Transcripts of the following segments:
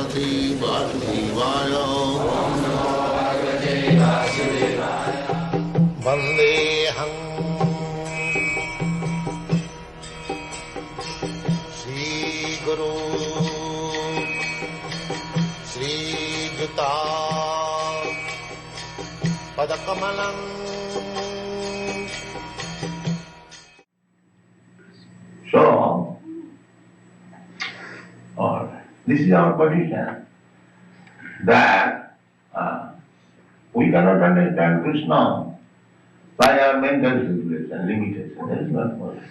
भगवते वासुदेवाय वन्देऽहं श्रीगुरो श्रीयुता पदकमलम्. So, this is our position, that we cannot understand Krishna by our mental situation, limitation. That is not possible.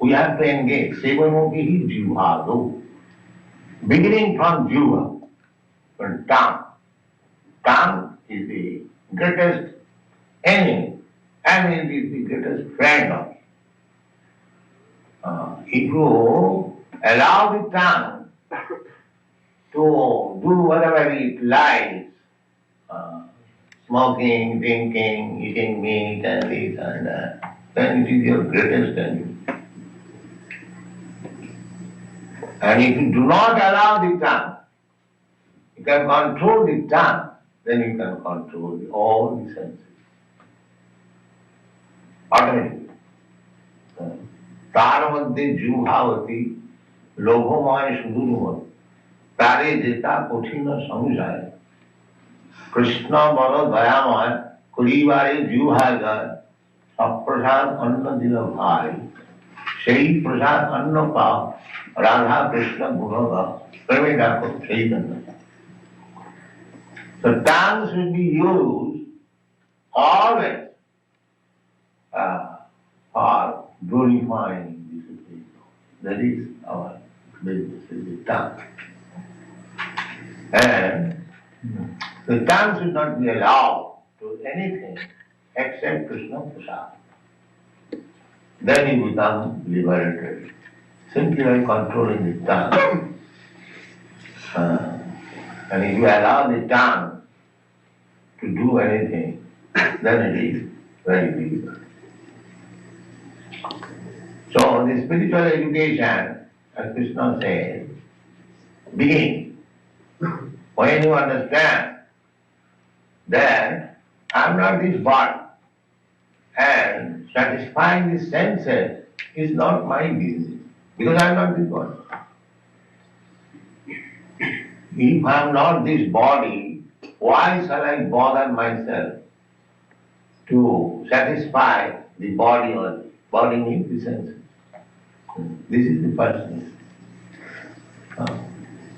We have to engage. Sevamoki jivado. Beginning from jiva, from tongue. Tongue is the greatest enemy and it is the greatest friend of. If you allow the tongue to do whatever it likes, smoking, drinking, eating meat and this and that, then it is your greatest enemy. And if you do not allow the tongue, you can control the tongue, then you can control all the senses. Automatically. তার মধ্যে জুহাবতী লোভময় সুদূর তারে যেতা কঠিন সংশয় কৃষ্ণ বড় দয়াময় করিবারে জুহায় সপ্রসাদ অন্ন দিল ভাই সেই প্রসাদ অন্ন পাও রাধা কৃষ্ণ গুণগা প্রেমে ডাকো সেই জন্য. So tongue should be used always for glorifying the Supreme Lord. That is our business, is the tongue. And the tongue should not be allowed to anything except Krishna Prasad. Then you become liberated, simply by controlling the tongue. And if you allow the tongue to do anything, then it is very difficult. So the spiritual education, as Krishna says, begins when you understand that I am not this body and satisfying the senses is not my business because I am not this body. If I am not this body, why shall I bother myself to satisfy the body only? Body means the senses. This is the person.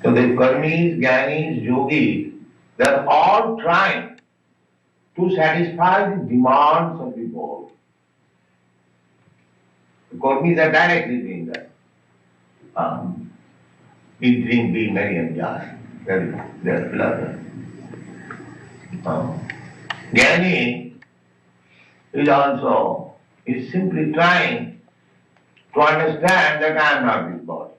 So the karmis, jnanis, yogis, they are all trying to satisfy the demands of the body. The karmis are directly doing that. Eat, drink, be merry, and enjoy. They are philosophers. Jnani is also simply trying to understand that I am not this body.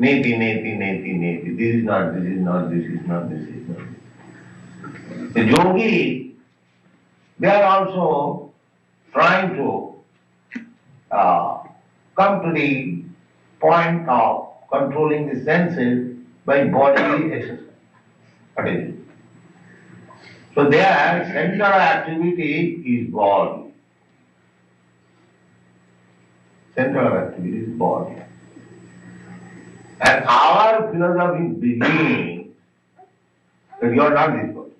Neti, neti, neti, neti. This is not, this is not, this is not, this is not. The yogi, they are also trying to come to the point of controlling the senses by bodily exercise. What is it? So their center of activity is body. Center of activity is body. And our philosophy begins that you are not this body.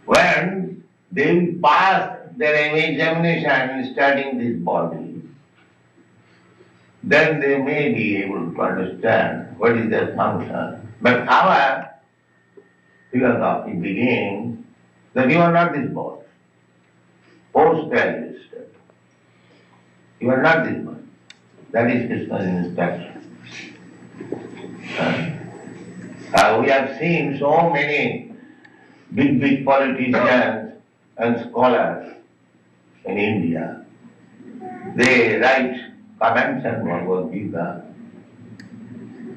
When they will pass their examination in studying this body, then they may be able to understand what is their function. But our philosophy begins that you are not this body. Post-graduate step. You are not this one. That is Krishna's instruction. We have seen so many big politicians and scholars in India. They write comments on Bhagavad Gita,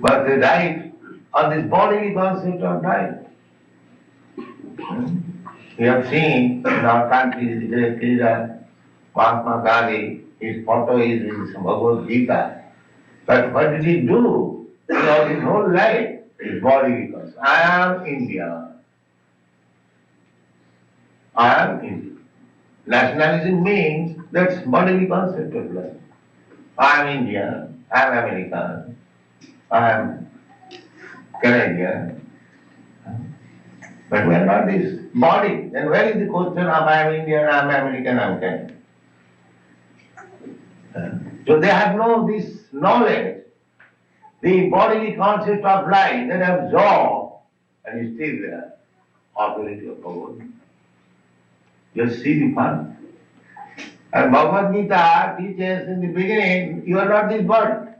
but they write on this bodily concept of life. We have seen in our country the great leader Mahatma Gandhi, his photo is in Bhagavad Gita. But what did he do? Throughout his whole life, his body becomes, I am India. I am India. Nationalism means that's bodily concept of life. I am Indian, I am American, I am Canadian. But we are not this body. Then where is the question of I am Indian, I am American, I am Canadian? So they have no this knowledge, the bodily concept of life that absorbed and is still there, authority of Bhagavad. Just see the fun. And Bhagavad Gita teaches in the beginning, you are not this body.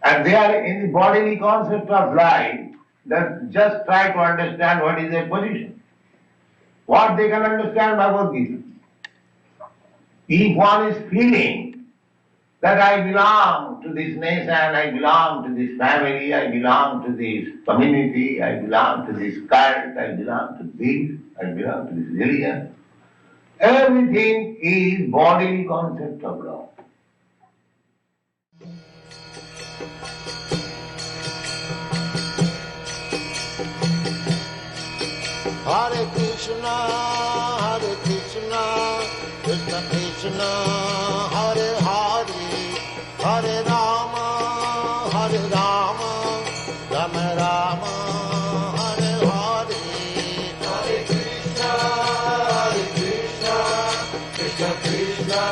And they are in the bodily concept of life that just try to understand what is their position. What they can understand Bhagavad Gita. If one is feeling that I belong to this nation, I belong to this family, I belong to this community, I belong to this cult, I belong to this, I belong to this religion, everything is bodily concept of love. Hare Krishna, Krishna Krishna, Hare Hare, Hare Rama, Rama Rama, Hare Hare. Hare Krishna, Krishna Krishna,